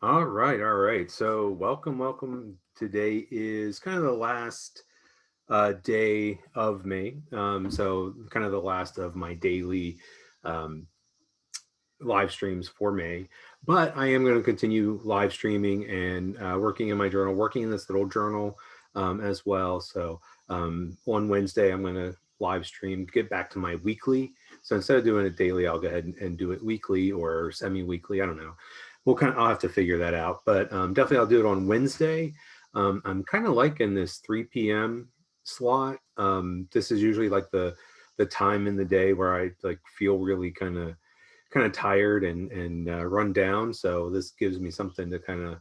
All right, all right. So welcome. Today is kind of the last day of May. So kind of the last of my daily um, live streams for May. But I am going to continue live streaming and working in my journal, working in this little journal as well. So on Wednesday, I'm going to live stream, get back to my weekly. So instead of doing it daily, I'll go ahead and do it weekly or semi-weekly. I don't know. I'll have to figure that out. But definitely, I'll do it on Wednesday. I'm kind of liking this 3 p.m. slot. This is usually like the time in the day where I like feel really kind of tired and run down. So this gives me something to kind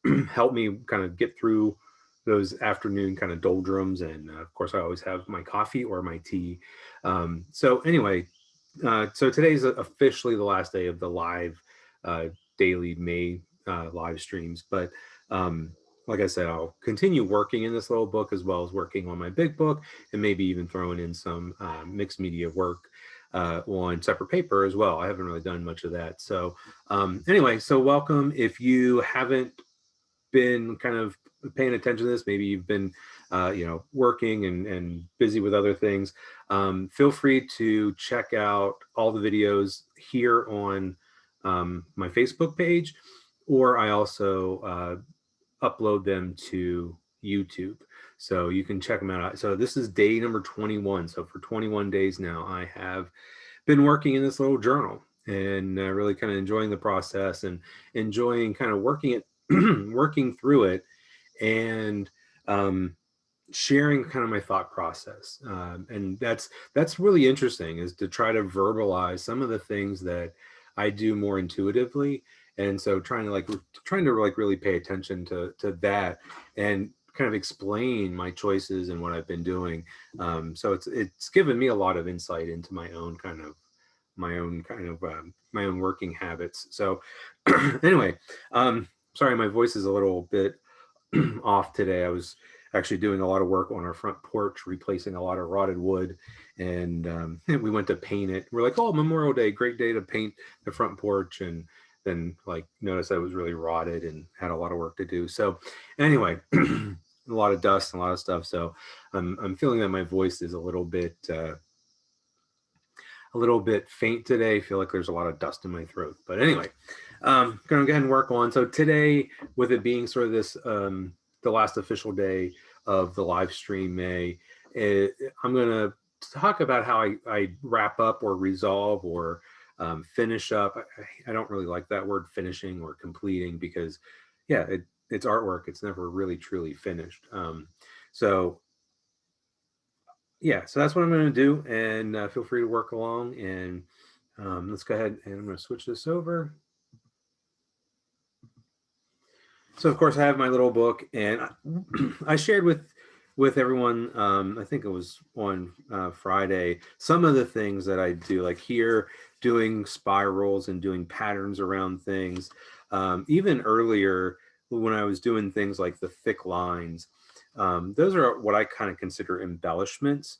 of help me kind of get through those afternoon kind of doldrums. And of course, I always have my coffee or my tea. So anyway, so today's officially the last day of the live uh, daily May live streams. But like I said, I'll continue working in this little book as well as working on my big book and maybe even throwing in some mixed media work on separate paper as well. I haven't really done much of that. So anyway, so welcome. If you haven't been kind of paying attention to this, maybe you've been, working and busy with other things, feel free to check out all the videos here on my Facebook page, or I also upload them to YouTube. So you can check them out. So this is day number 21. So for 21 days now, I have been working in this little journal and really kind of enjoying the process and enjoying kind of working it, working through it, and um, sharing kind of my thought process. And that's really interesting, is to try to verbalize some of the things that I do more intuitively. And so trying to like really pay attention to that and kind of explain my choices and what I've been doing. So it's given me a lot of insight into my own working habits. So anyway, sorry, my voice is a little bit off today. I was actually doing a lot of work on our front porch, replacing a lot of rotted wood, and we went to paint it. We're like, "Oh, Memorial Day, great day to paint the front porch," and then like noticed that it was really rotted and had a lot of work to do. So anyway, a lot of dust and a lot of stuff. So I'm feeling that my voice is a little bit faint today. I feel like there's a lot of dust in my throat. But anyway, gonna go ahead and work on. So today, with it being sort of this the last official day of the live stream May, I'm gonna talk about how I wrap up or resolve or finish up. I don't really like that word finishing or completing, because yeah, it's artwork. It's never really truly finished. So yeah, so that's what I'm going to do, and feel free to work along. And let's go ahead and I'm going to switch this over. So of course I have my little book, and I shared with everyone. I think it was on Friday, some of the things that I do, like here, doing spirals and doing patterns around things. Even earlier when I was doing things like the thick lines, those are what I kind of consider embellishments,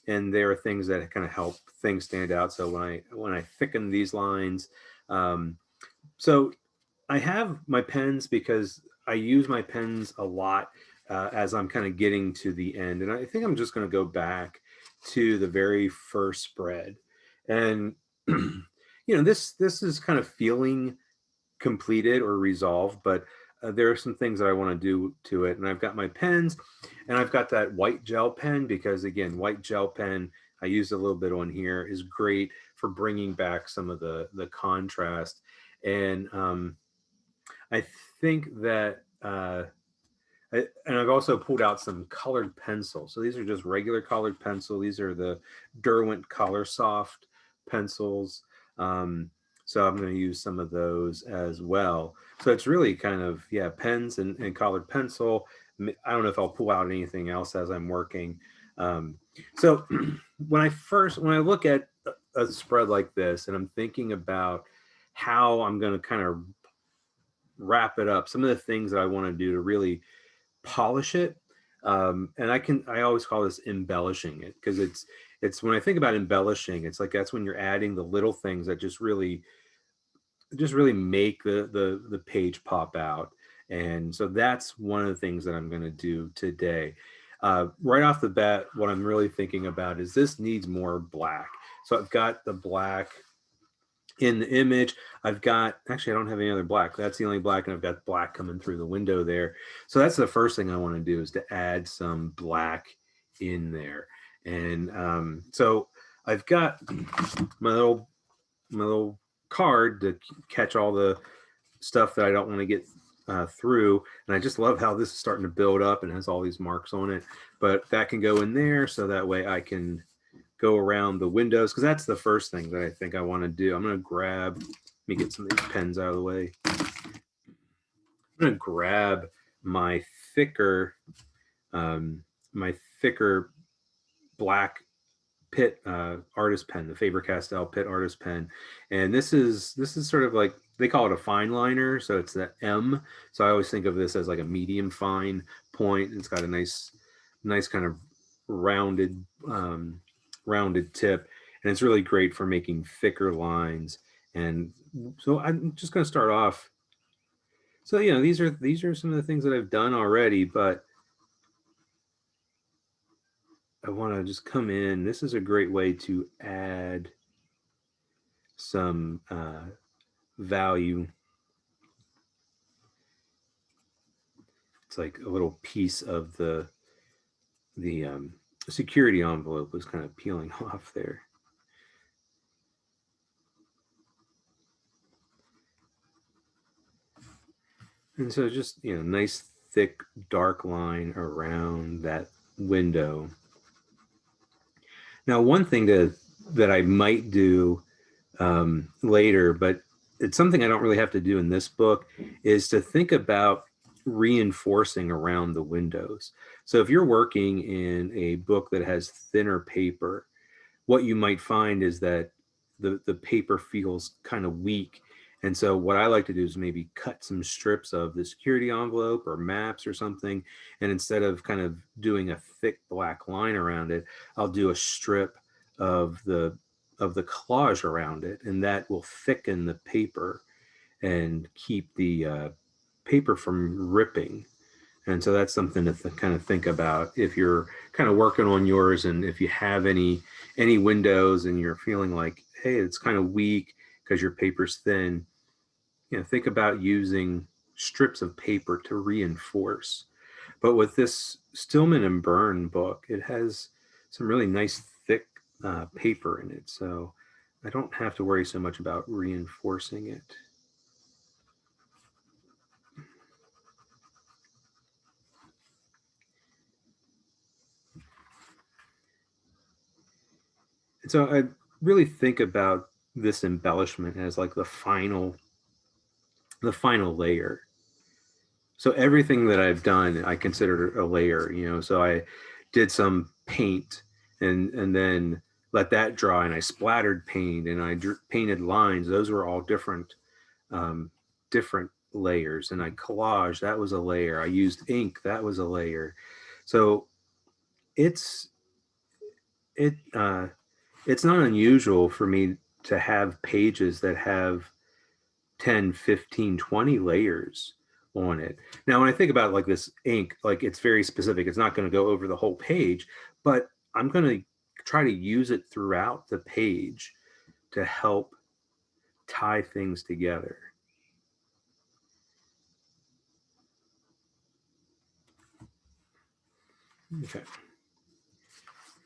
and they are things that kind of help things stand out. So when I thicken these lines, um, so I have my pens because I use my pens a lot as I'm kind of getting to the end, and I think I'm just going to go back to the very first spread, and this is kind of feeling completed or resolved, but there are some things that I want to do to it. And I've got my pens, and I've got that white gel pen, because again, white gel pen, I used a little bit on here, is great for bringing back some of the contrast. And I think that and I've also pulled out some colored pencils. So these are just regular colored pencil. These are the Derwent Color Soft pencils. Um, so I'm going to use some of those as well. So it's really kind of, yeah, pens and colored pencil. I don't know if I'll pull out anything else as I'm working. Um, so when I look at a spread like this, and I'm thinking about how I'm going to kind of wrap it up, some of the things that I want to do to really polish it. And I always call this embellishing it, because it's when I think about embellishing, it's like that's when you're adding the little things that just really just really make the page pop out. And so that's one of the things that I'm going to do today. Right off the bat, what I'm really thinking about is this needs more black. So I've got the black in the image. I've got, actually, I don't have any other black. That's the only black, and I've got black coming through the window there. So that's the first thing I want to do, is to add some black in there. And so I've got my little card to catch all the stuff that I don't want to get through. And I just love how this is starting to build up and has all these marks on it. But that can go in there, so that way I can go around the windows, because that's the first thing that I think I want to do. I'm going to grab, let me get some of these pens out of the way. I'm going to grab my thicker, my thicker black Pitt artist pen, the Faber-Castell Pitt artist pen. And this is sort of like, they call it a fine liner, so it's the M. So I always think of this as like a medium fine point. It's got a nice kind of rounded rounded tip, and it's really great for making thicker lines. And so I'm just going to start off. So these are some of the things that I've done already, but I want to just come in. This is a great way to add some value. It's like a little piece of the security envelope was kind of peeling off there. And so just, nice thick dark line around that window. Now, one thing that I might do later, but it's something I don't really have to do in this book, is to think about reinforcing around the windows. So if you're working in a book that has thinner paper, what you might find is that the paper feels kind of weak. And so what I like to do is maybe cut some strips of the security envelope or maps or something. And instead of kind of doing a thick black line around it, I'll do a strip of the collage around it, and that will thicken the paper and keep the paper from ripping. And so that's something to kind of think about if you're kind of working on yours, and if you have any windows and you're feeling like, hey, it's kind of weak because your paper's thin. Think about using strips of paper to reinforce. But with this Stillman and Byrne book, it has some really nice thick paper in it, so I don't have to worry so much about reinforcing it. And so I really think about this embellishment as like the final layer. So everything that I've done, I consider a layer. So I did some paint, and then let that dry, and I splattered paint, and I painted lines. Those were all different different layers. And I collaged, that was a layer. I used ink, that was a layer. So it's not unusual for me to have pages that have 10, 15, 20 layers on it. Now, when I think about like this ink, like it's very specific. It's not going to go over the whole page, but I'm going to try to use it throughout the page to help tie things together. Okay.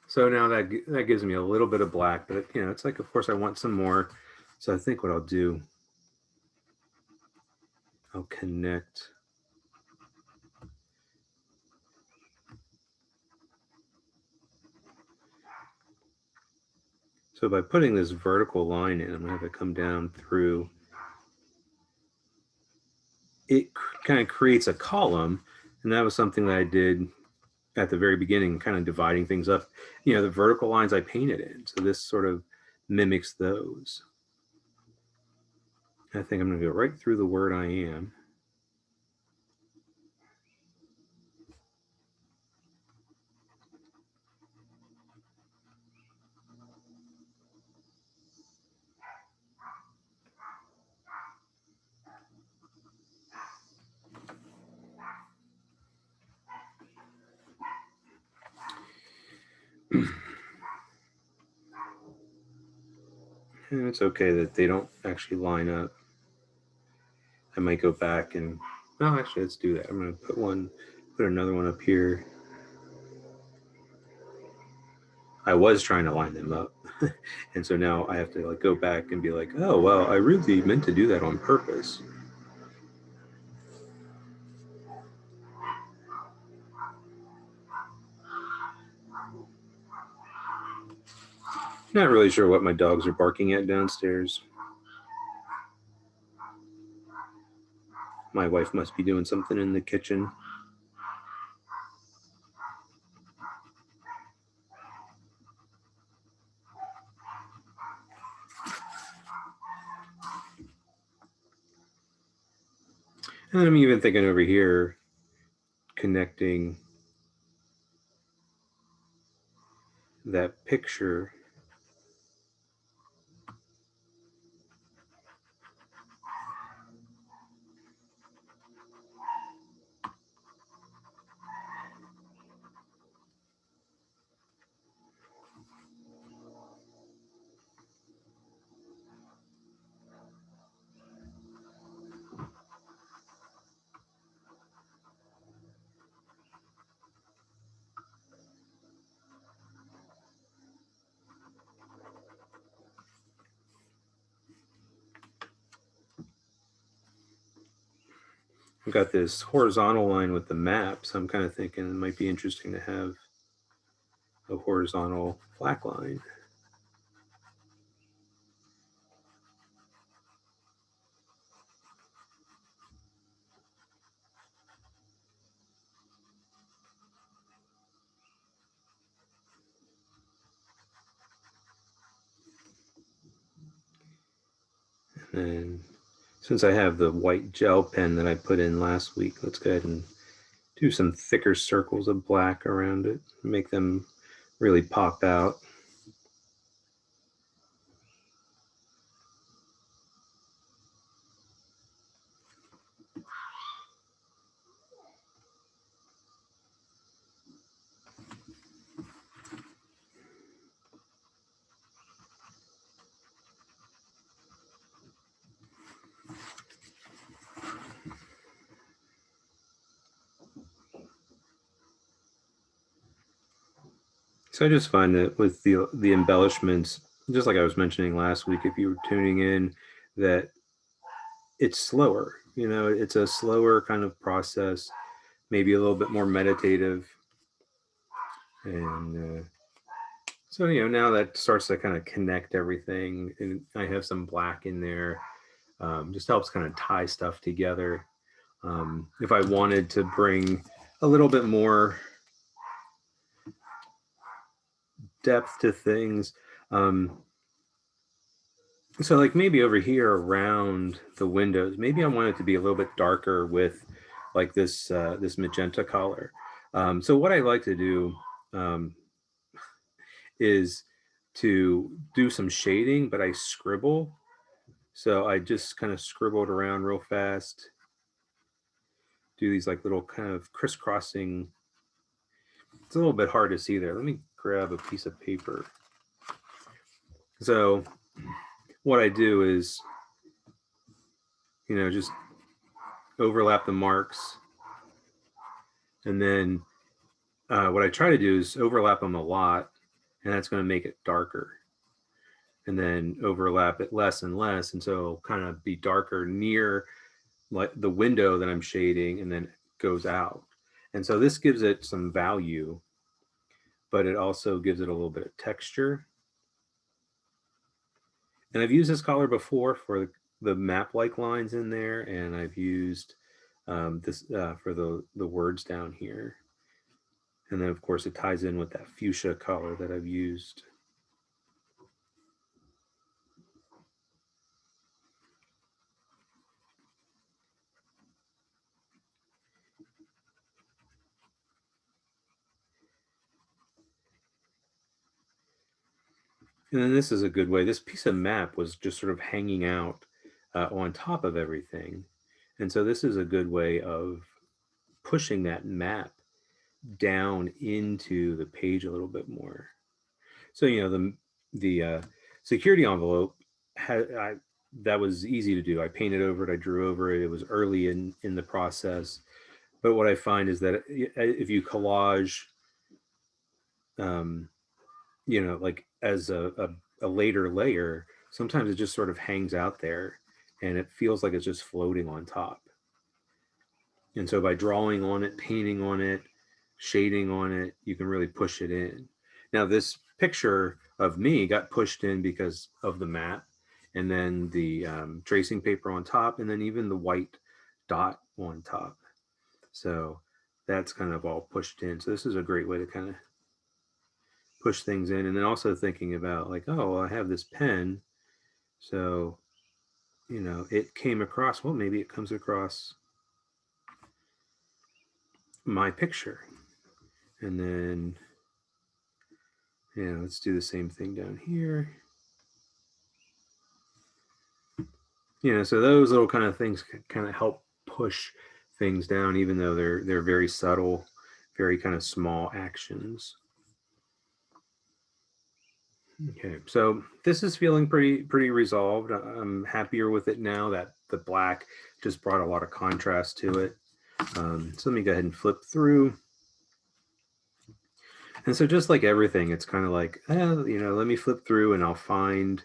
So now that gives me a little bit of black, but it's like, of course, I want some more. So I think what I'll do, I'll connect. So by putting this vertical line in, I'm gonna have it come down through. It kind of creates a column, and that was something that I did at the very beginning, kind of dividing things up. The vertical lines I painted in, so this sort of mimics those. I think I'm going to go right through the word I am. And it's okay that they don't actually line up. I might go back and, no, actually, let's do that. I'm going to put another one up here. I was trying to line them up. And so now I have to like go back and be like, oh, well, I really meant to do that on purpose. Not really sure what my dogs are barking at downstairs. My wife must be doing something in the kitchen. And I'm even thinking over here, connecting that picture. I've got this horizontal line with the map, so I'm kind of thinking it might be interesting to have a horizontal black line. And then since I have the white gel pen that I put in last week, let's go ahead and do some thicker circles of black around it, make them really pop out. So I just find that with the embellishments, just like I was mentioning last week, if you were tuning in, that it's slower. You know, it's a slower kind of process, maybe a little bit more meditative. And so, you know, now that starts to kind of connect everything, and I have some black in there, just helps kind of tie stuff together. If I wanted to bring a little bit more depth to things, so like maybe over here around the windows, maybe I want it to be a little bit darker with like this magenta color. So what I like to do um, is to do some shading, but I scribble. So I just kind of scribbled around real fast, do these like little kind of crisscrossing. It's a little bit hard to see there. Let me grab a piece of paper. So what I do is, you know, just overlap the marks. And then what I try to do is overlap them a lot, and that's going to make it darker. And then overlap it less and less. And so it'll kind of be darker near like the window that I'm shading, and then it goes out. And so this gives it some value, but it also gives it a little bit of texture. And I've used this color before for the map-like lines in there, and I've used this for the words down here. And then, of course, it ties in with that fuchsia color that I've used. And then this is a good way. This piece of map was just sort of hanging out on top of everything. And so this is a good way of pushing that map down into the page a little bit more. So, you know, the security envelope that was easy to do. I painted over it, I drew over it. It was early in the process. But what I find is that if you collage, um, you know, like as a later layer, sometimes it just sort of hangs out there and it feels like it's just floating on top. And so by drawing on it, painting on it, shading on it, you can really push it in. Now, this picture of me got pushed in because of the map, and then the tracing paper on top, and then even the white dot on top. So that's kind of all pushed in. So this is a great way to kind of push things in. And then also thinking about like, oh, well, I have this pen. So, you know, it came across, well, maybe it comes across my picture. And then, yeah, let's do the same thing down here. You know, so those little kind of things kind of help push things down, even though they're very subtle, very kind of small actions. Okay, so this is feeling pretty resolved. I'm happier with it now that the black just brought a lot of contrast to it. So let me go ahead and flip through. And so just like everything, it's kind of like, you know, let me flip through and I'll find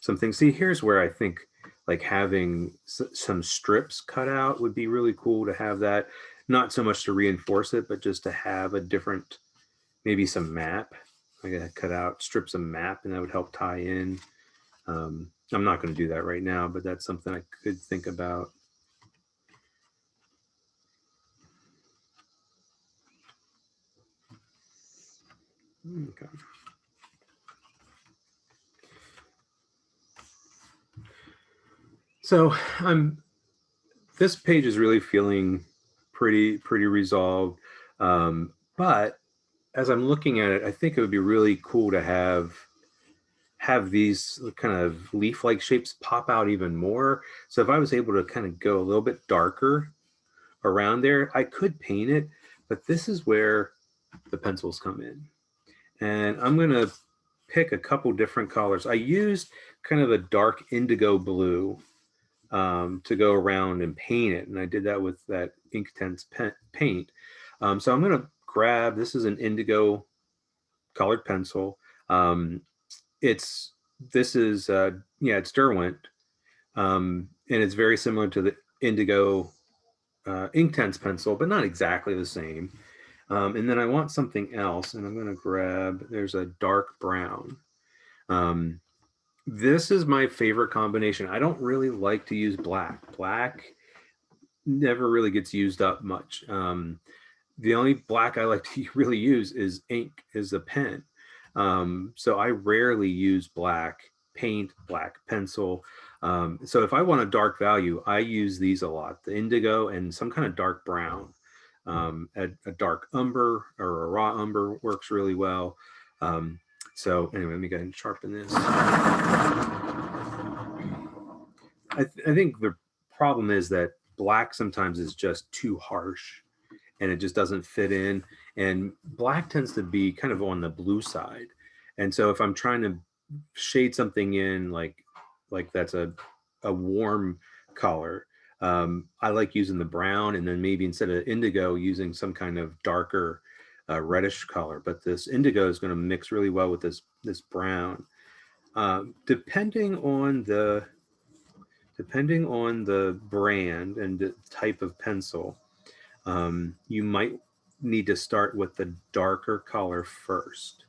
something. See, here's where I think like having some strips cut out would be really cool to have that. Not so much to reinforce it, but just to have a different, maybe some map. I gotta cut out strips of map and that would help tie in. I'm not going to do that right now, but that's something I could think about. Okay. So this page is really feeling pretty resolved. But as I'm looking at it, I think it would be really cool to have these kind of leaf-like shapes pop out even more. So if I was able to kind of go a little bit darker around there, I could paint it, but this is where the pencils come in. And I'm going to pick a couple different colors. I used kind of a dark indigo blue to go around and paint it. And I did that with that Inktense paint. So I'm going to grab, this is an indigo colored pencil. This is, it's Derwent. And it's very similar to the indigo Inktense pencil, but not exactly the same. And then I want something else, and I'm going to grab, there's a dark brown. This is my favorite combination. I don't really like to use black. Black never really gets used up much. The only black I like to really use is ink, is a pen. So I rarely use black paint, black pencil. So if I want a dark value, I use these a lot, the indigo and some kind of dark brown. A dark umber or a raw umber works really well. So anyway, let me go ahead and sharpen this. I think the problem is that black sometimes is just too harsh and it just doesn't fit in. And black tends to be kind of on the blue side. And so if I'm trying to shade something in like that's a warm color, I like using the brown, and then maybe instead of indigo using some kind of darker reddish color. But this indigo is going to mix really well with this brown. Depending on the brand and the type of pencil, you might need to start with the darker color first.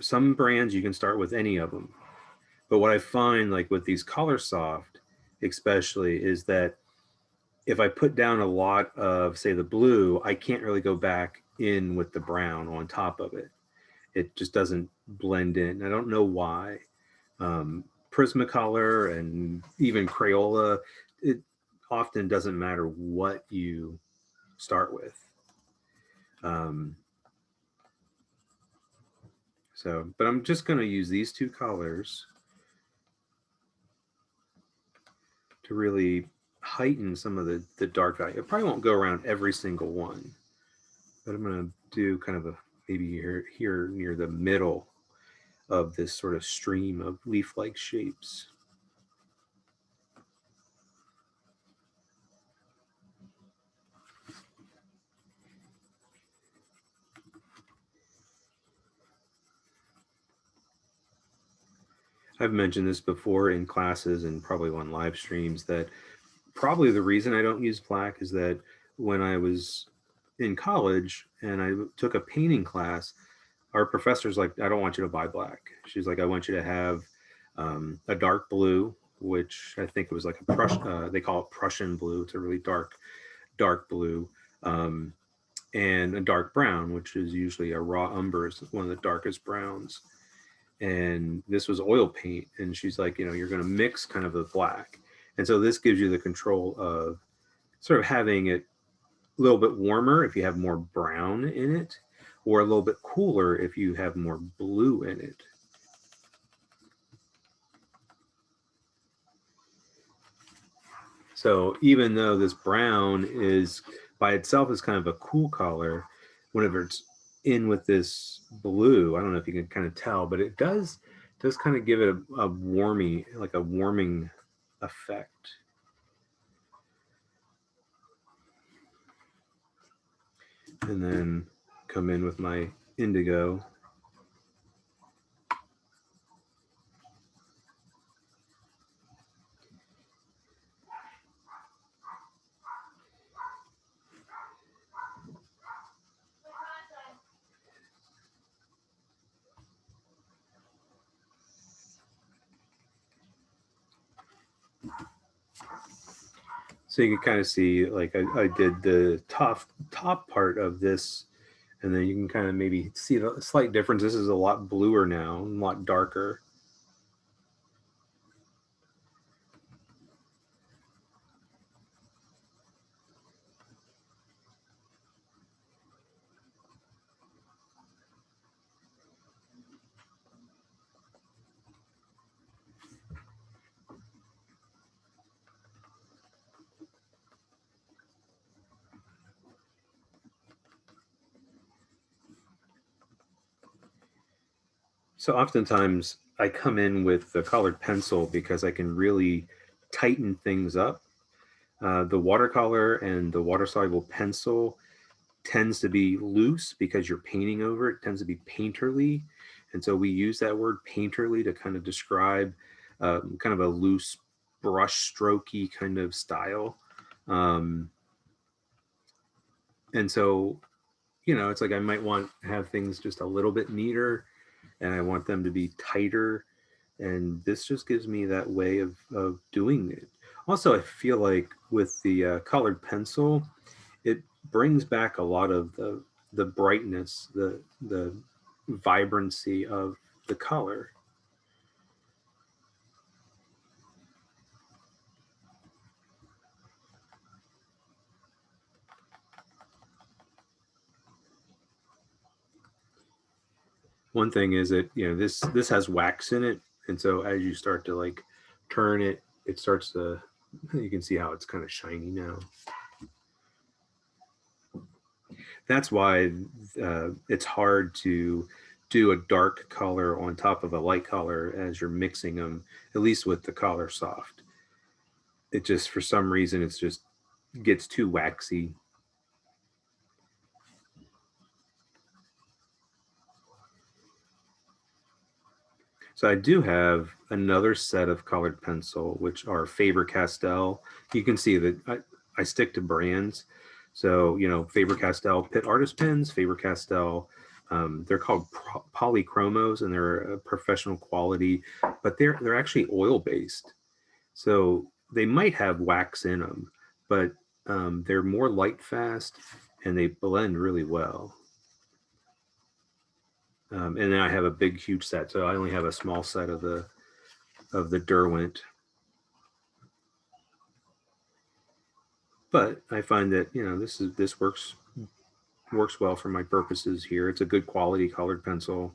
Some brands you can start with any of them, but what I find like with these Color Soft especially is that if I put down a lot of, say, the blue, I can't really go back in with the brown on top of it. It just doesn't blend in. I don't know why. Prismacolor and even Crayola, it often doesn't matter what you start with. But I'm just going to use these two colors to really heighten some of the dark value. I probably won't go around every single one, but I'm going to do kind of maybe here near the middle of this sort of stream of leaf-like shapes. I've mentioned this before in classes and probably on live streams that probably the reason I don't use black is that when I was in college and I took a painting class, our professor's like, I don't want you to buy black. She's like, I want you to have a dark blue, which I think it was like a they call it Prussian blue. It's a really dark blue, um, and a dark brown, which is usually a raw umber, is one of the darkest browns. And this was oil paint. And she's like, you're going to mix kind of the black. And so this gives you the control of sort of having it a little bit warmer if you have more brown in it, or a little bit cooler if you have more blue in it. So even though this brown is by itself is kind of a cool color, whenever it's in with this blue, I don't know if you can kind of tell, but it does kind of give it a warming effect. And then come in with my indigo. So you can kind of see, like I did the top part of this, and then you can kind of maybe see the slight difference. This is a lot bluer now, a lot darker. So oftentimes I come in with the colored pencil because I can really tighten things up. The watercolor and the water-soluble pencil tends to be loose because you're painting over it. It tends to be painterly. And so we use that word painterly to kind of describe kind of a loose brush strokey kind of style. And so, it's like I might want to have things just a little bit neater, and I want them to be tighter. And this just gives me that way of doing it. Also, I feel like with the colored pencil, it brings back a lot of the brightness, the vibrancy of the color. One thing is that this has wax in it, and so as you start to like turn it, it starts to, you can see how it's kind of shiny now. That's why it's hard to do a dark color on top of a light color as you're mixing them, at least with the color soft. It just, for some reason, it's just gets too waxy. So I do have another set of colored pencil, which are Faber-Castell. You can see that I stick to brands. So, Faber-Castell Pitt Artist Pens, Faber-Castell, they're called polychromos, and they're a professional quality, but they're actually oil-based. So they might have wax in them, but they're more light fast, and they blend really well. And then I have a big, huge set. So I only have a small set of the Derwent. But I find that this works well for my purposes here. It's a good quality colored pencil.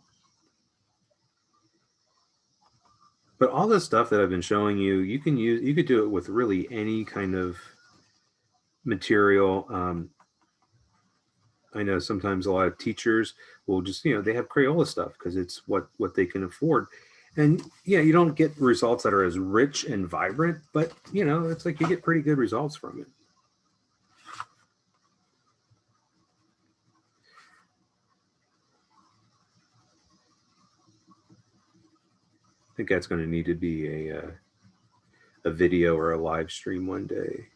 But all this stuff that I've been showing you, you could do it with really any kind of material. I know sometimes a lot of teachers will just, they have Crayola stuff because it's what they can afford. And yeah, you don't get results that are as rich and vibrant, but it's like you get pretty good results from it. I think that's going to need to be a video or a live stream one day,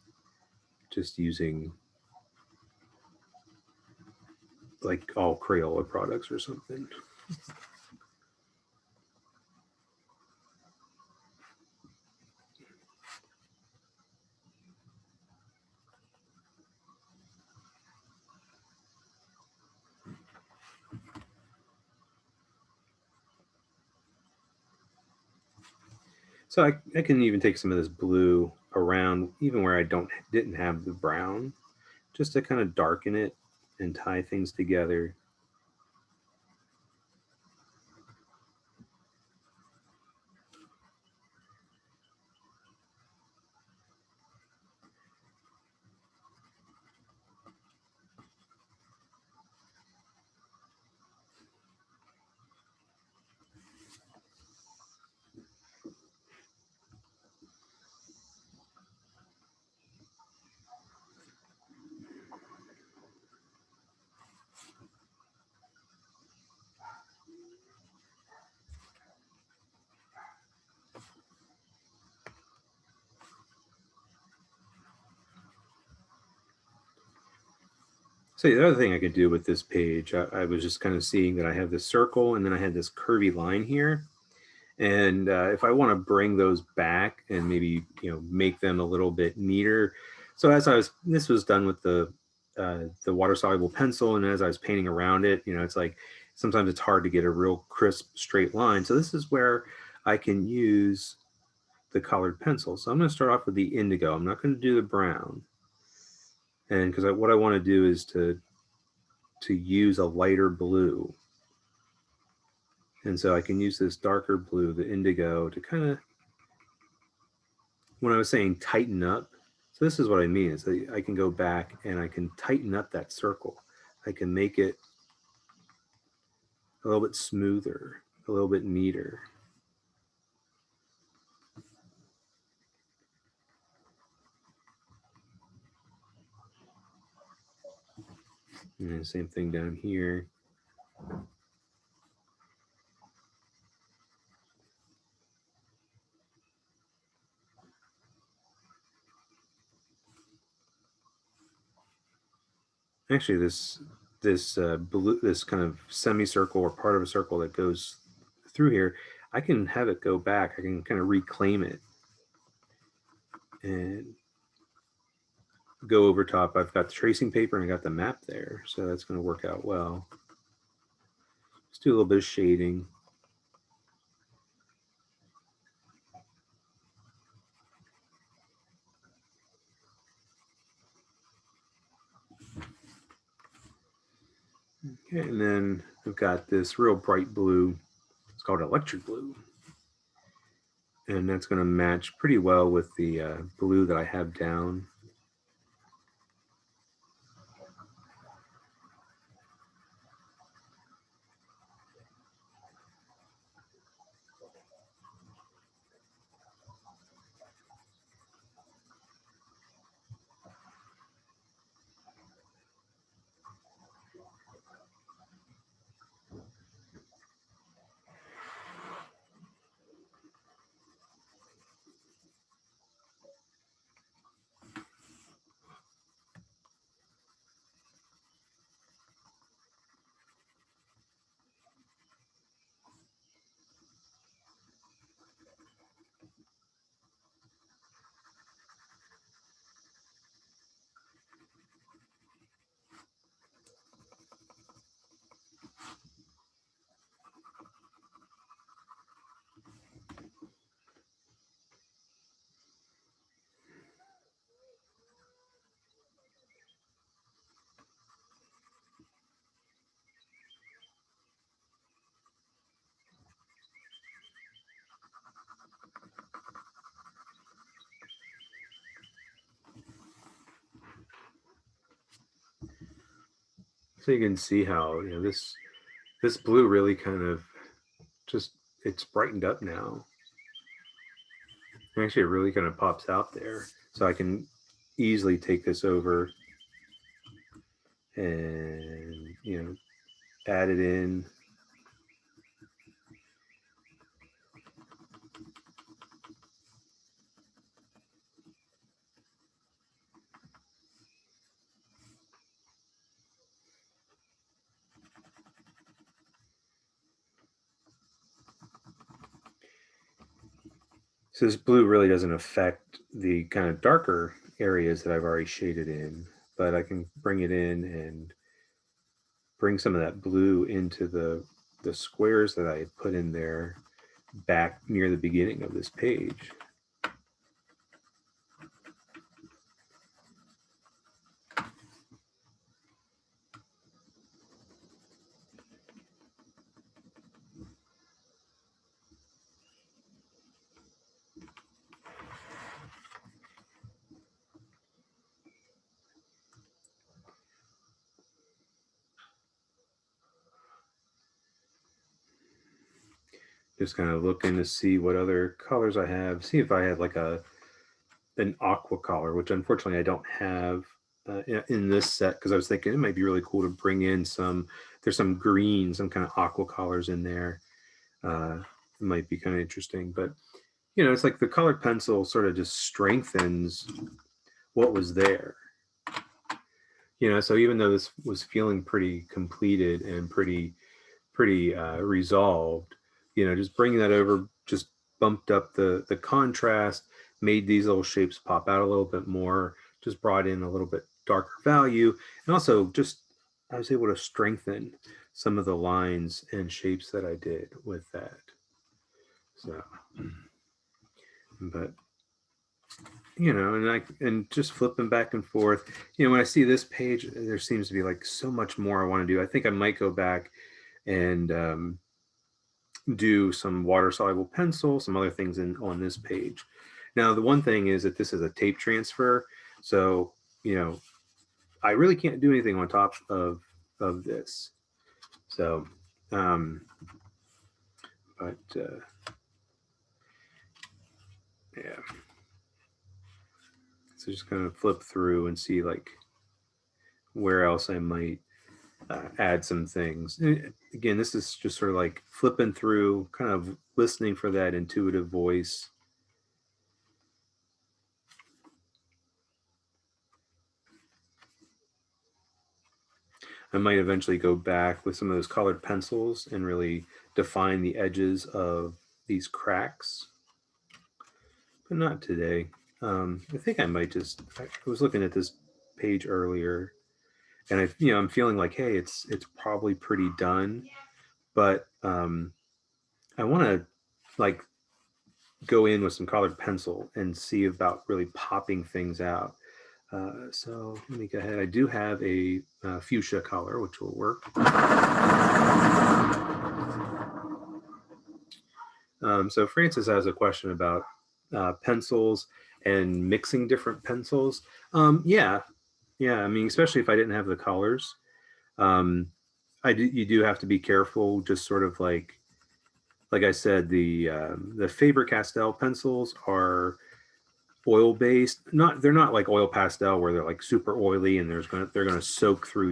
just using like all Crayola products or something. So I can even take some of this blue around even where I didn't have the brown, just to kind of darken it and tie things together. So the other thing I could do with this page, I was just kind of seeing that I have this circle and then I had this curvy line here. And if I want to bring those back and maybe, make them a little bit neater. So this was done with the water soluble pencil. And as I was painting around it, it's like, sometimes it's hard to get a real crisp straight line. So this is where I can use the colored pencil. So I'm going to start off with the indigo. I'm not going to do the brown. And because what I want to do is to use a lighter blue. And so I can use this darker blue, the indigo, to kind of, when I was saying tighten up, so this is what I mean, is that I can go back and I can tighten up that circle. I can make it a little bit smoother, a little bit neater. And same thing down here. Actually, this blue, this kind of semicircle or part of a circle that goes through here, I can have it go back. I can kind of reclaim it and go over top. I've got the tracing paper and I got the map there, so that's going to work out well. Let's do a little bit of shading. Okay, and then I've got this real bright blue. It's called electric blue. And that's going to match pretty well with the blue that I have down. So you can see how, this blue really kind of just, it's brightened up now. Actually, it really kind of pops out there. So I can easily take this over and, add it in. So this blue really doesn't affect the kind of darker areas that I've already shaded in, but I can bring it in and bring some of that blue into the squares that I put in there back near the beginning of this page. Just kind of looking to see what other colors I have. See if I had like an aqua color, which unfortunately I don't have in this set, because I was thinking it might be really cool to bring in there's some green, some kind of aqua colors in there. It might be kind of interesting, but it's like the colored pencil sort of just strengthens what was there. So even though this was feeling pretty completed and pretty resolved, just bringing that over just bumped up the contrast, made these little shapes pop out a little bit more, just brought in a little bit darker value, and also just I was able to strengthen some of the lines and shapes that I did with that. So, but and just flipping back and forth, when I see this page, there seems to be like so much more I want to do. I think I might go back and do some water soluble pencil, some other things on this page. Now, the one thing is that this is a tape transfer, so I really can't do anything on top of this. So, but yeah. So just kind of flip through and see like where else I might add some things. And again, this is just sort of like flipping through, kind of listening for that intuitive voice. I might eventually go back with some of those colored pencils and really define the edges of these cracks, but not today. I think I might I was looking at this page earlier, and I'm feeling like, hey, it's probably pretty done, but I want to like go in with some colored pencil and see about really popping things out. So let me go ahead. I do have a fuchsia color, which will work. So Francis has a question about pencils and mixing different pencils. Yeah. I mean, especially if I didn't have the colors, you do have to be careful. Just sort of like I said, the Faber-Castell pencils are oil based. They're not like oil pastel where they're like super oily and they're gonna soak through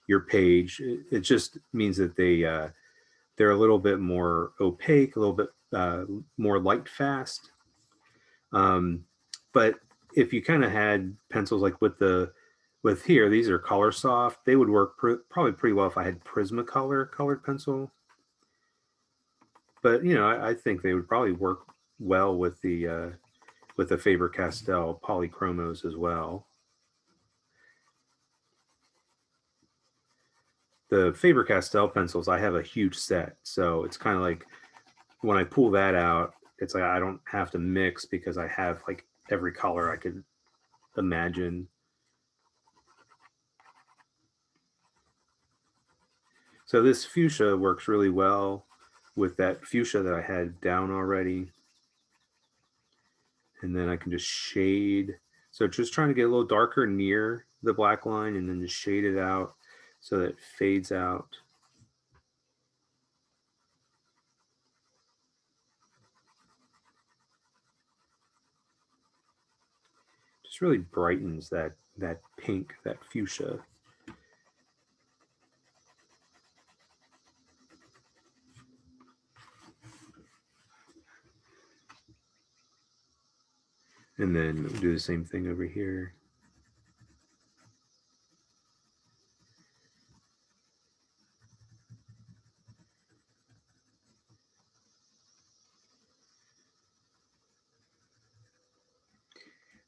your page. It just means that they're a little bit more opaque, a little bit more light fast. But if you kind of had pencils like with here, these are color soft. They would work probably pretty well if I had Prismacolor colored pencil. But I think they would probably work well with the Faber-Castell polychromos as well. The Faber-Castell pencils, I have a huge set, so it's kind of like when I pull that out, it's like I don't have to mix because I have like every color I could imagine. So this fuchsia works really well with that fuchsia that I had down already. And then I can just shade. So just trying to get a little darker near the black line and then just shade it out so that it fades out. Just really brightens that pink, that fuchsia. And then we'll do the same thing over here.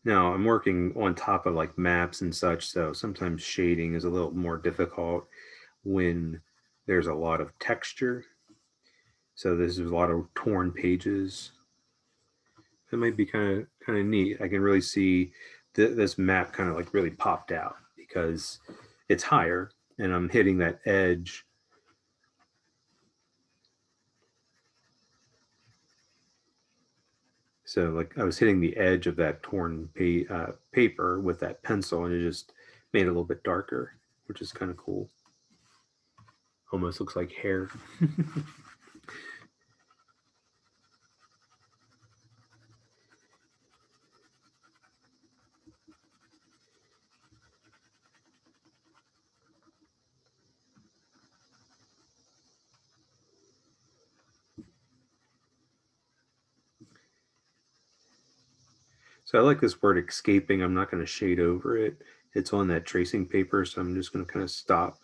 Now I'm working on top of like maps and such, so sometimes shading is a little more difficult when there's a lot of texture. So this is a lot of torn pages. That might be kind of neat. I can really see this map kind of like really popped out because it's higher and I'm hitting that edge. So like I was hitting the edge of that torn paper with that pencil, and it just made it a little bit darker, which is kind of cool. Almost looks like hair. So I like this word escaping. I'm not going to shade over it. It's on that tracing paper, so I'm just going to kind of stop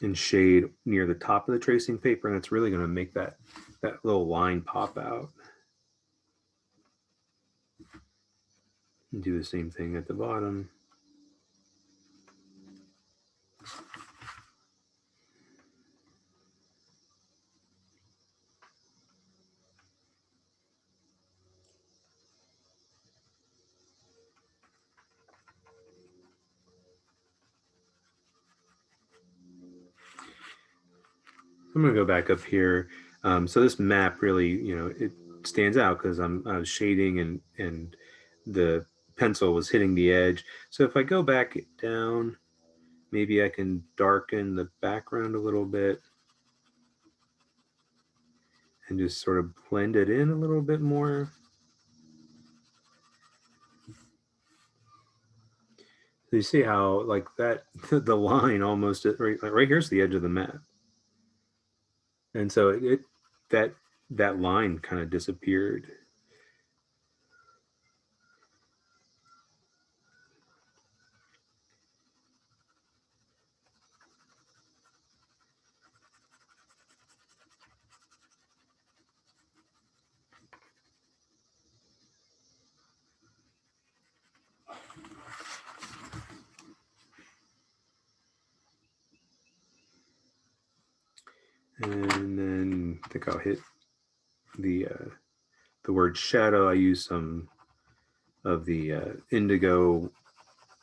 and shade near the top of the tracing paper, and that's really going to make that little line pop out. And do the same thing at the bottom. I'm going to go back up here. So this map really, it stands out because I was shading and the pencil was hitting the edge. So if I go back down, maybe I can darken the background a little bit and just sort of blend it in a little bit more. So you see how like that, the line almost right here's the edge of the map. And so that line kind of disappeared. And then I think I'll hit the word shadow. I use some of the indigo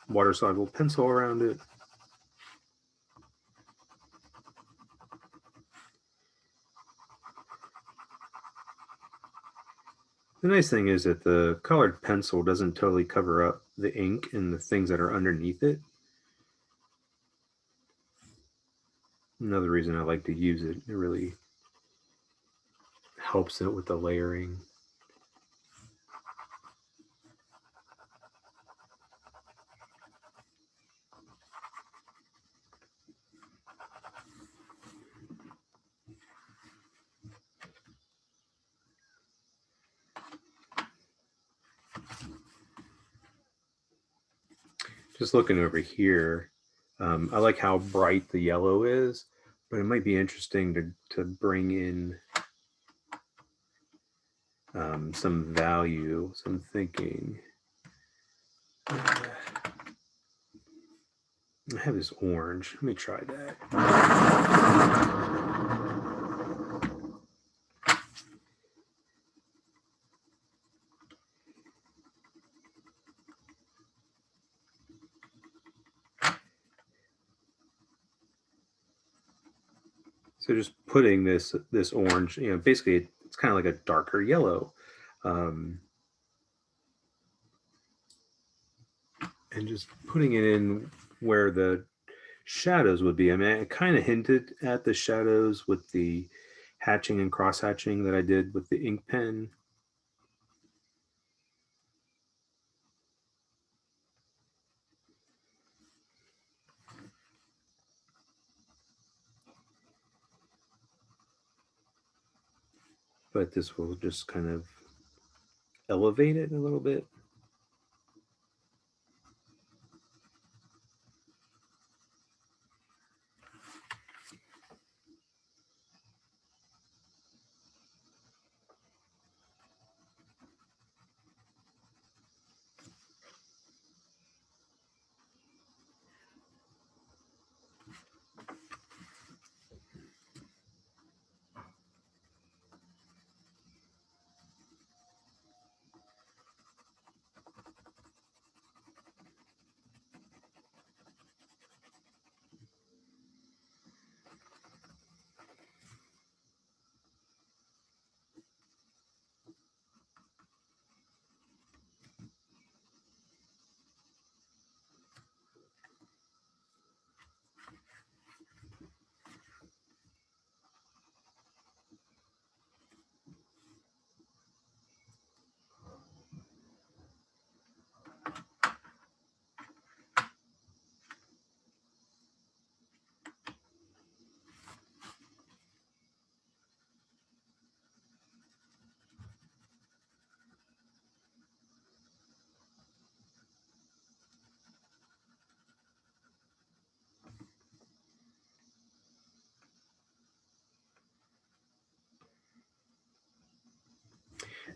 water soluble pencil around it. The nice thing is that the colored pencil doesn't totally cover up the ink and the things that are underneath it. Another reason I like to use it, it really helps it with the layering. Just looking over here, I like how bright the yellow is, but it might be interesting to bring in some value, some thinking. I have this orange. Let me try that. So just putting this orange, basically it's kind of like a darker yellow. And just putting it in where the shadows would be. I mean, I kind of hinted at the shadows with the hatching and cross hatching that I did with the ink pen. But this will just kind of elevate it a little bit.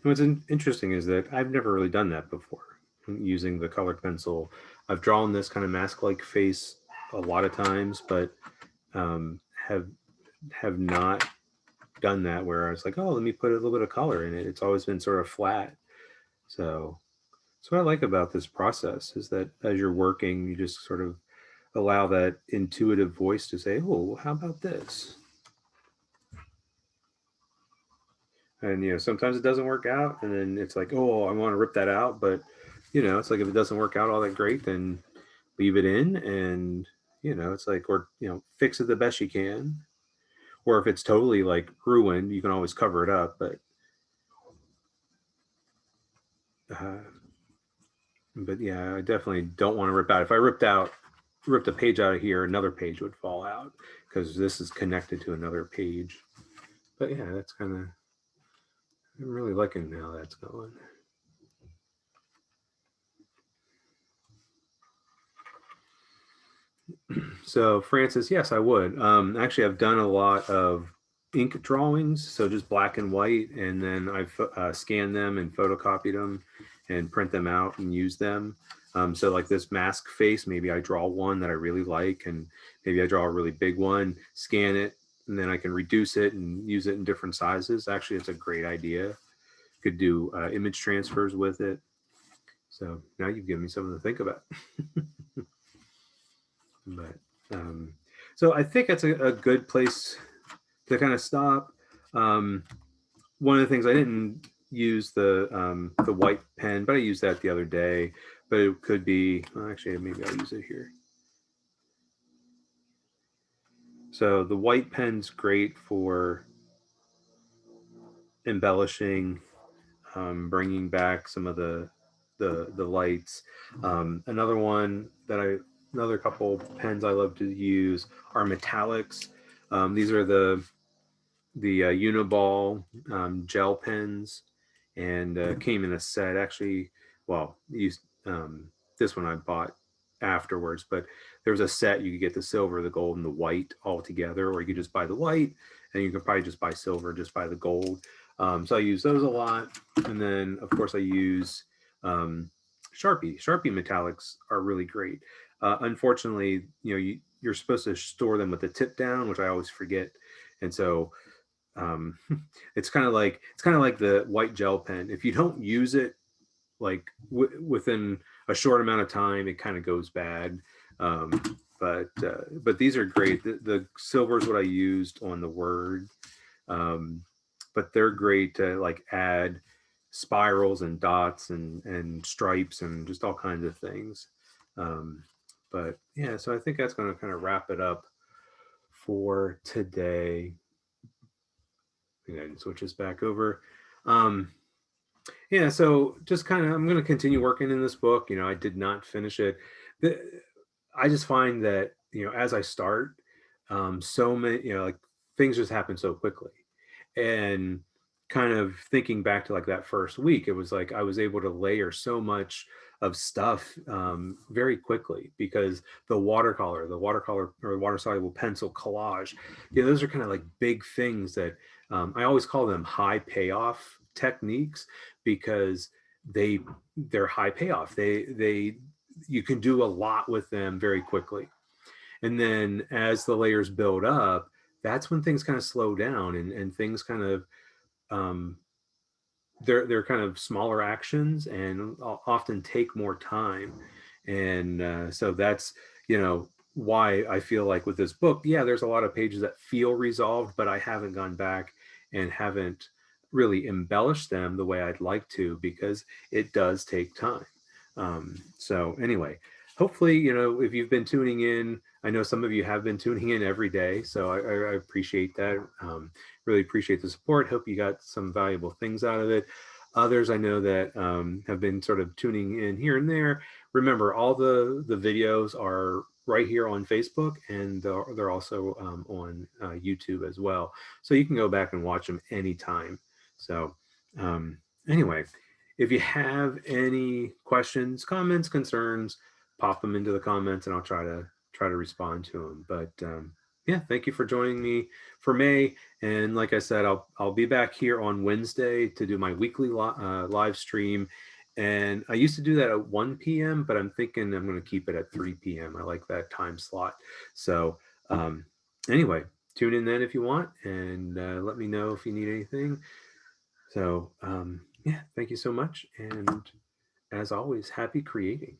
And what's interesting is that I've never really done that before using the colored pencil. I've drawn this kind of mask-like face a lot of times, but um, have not done that where I was like, oh, let me put a little bit of color in it. It's always been sort of flat. So what I like about this process is that as you're working, you just sort of allow that intuitive voice to say, oh, how about this? And sometimes it doesn't work out, and then it's like, oh, I want to rip that out, but it's like if it doesn't work out all that great, then leave it in, and it's like, or fix it the best you can. Or if it's totally like ruined, you can always cover it up. Uh, but yeah, I definitely don't want to rip out. If I ripped a page out of here, another page would fall out because this is connected to another page. But yeah, that's kind of, I'm really liking how that's going. So Francis, yes, I would. Actually, I've done a lot of ink drawings, so just black and white, and then I've scanned them and photocopied them and print them out and use them. So like this mask face, maybe I draw one that I really like, and maybe I draw a really big one, scan it, and then I can reduce it and use it in different sizes. Actually, it's a great idea. Could do image transfers with it. So now you've given me something to think about. But so I think that's a good place to kind of stop. One of the things I didn't use the white pen, but I used that the other day. But it could be, well, actually, maybe I'll use it here. So the white pen's great for embellishing, bringing back some of the lights. Another couple pens I love to use are metallics. These are the Uniball gel pens, and came in a set. Actually, well, used this one I bought afterwards, but there was a set. You could get the silver, the gold, and the white all together, or you could just buy the white, and you could probably just buy silver, just buy the gold. So I use those a lot, and then of course I use Sharpie. Sharpie metallics are really great. Unfortunately, you're supposed to store them with the tip down, which I always forget, and so um, it's kind of like the white gel pen. If you don't use it like within a short amount of time, it kind of goes bad. But these are great. The silver is what I used on the Word, um, but they're great to like add spirals and dots and stripes and just all kinds of things. Um, But yeah, so I think that's going to kind of wrap it up for today. And then switches back over. Um, yeah, so just kind of, I'm going to continue working in this book. I did not finish it. The, I just find that, as I start, so many, like things just happen so quickly. And kind of thinking back to like that first week, it was like I was able to layer so much of stuff very quickly because the watercolor or water soluble pencil collage, those are kind of like big things that I always call them high payoff techniques because they they're high payoff. They you can do a lot with them very quickly. And then as the layers build up, that's when things kind of slow down and things kind of um, they're kind of smaller actions and often take more time. And so that's why I feel like with this book, yeah, there's a lot of pages that feel resolved, but I haven't gone back and haven't really embellished them the way I'd like to because it does take time. So anyway, hopefully, if you've been tuning in, I know some of you have been tuning in every day, so I appreciate that. Really appreciate the support. Hope you got some valuable things out of it. Others I know that have been sort of tuning in here and there. Remember, all the videos are right here on Facebook, and they're also on YouTube as well. So you can go back and watch them anytime. So anyway, if you have any questions, comments, concerns, pop them into the comments, and I'll try to respond to them. But yeah, thank you for joining me for May. And like I said, I'll be back here on Wednesday to do my weekly live stream. And I used to do that at 1 p.m., but I'm thinking I'm going to keep it at 3 p.m. I like that time slot. So anyway, tune in then if you want, and let me know if you need anything. So yeah, thank you so much. And as always, happy creating.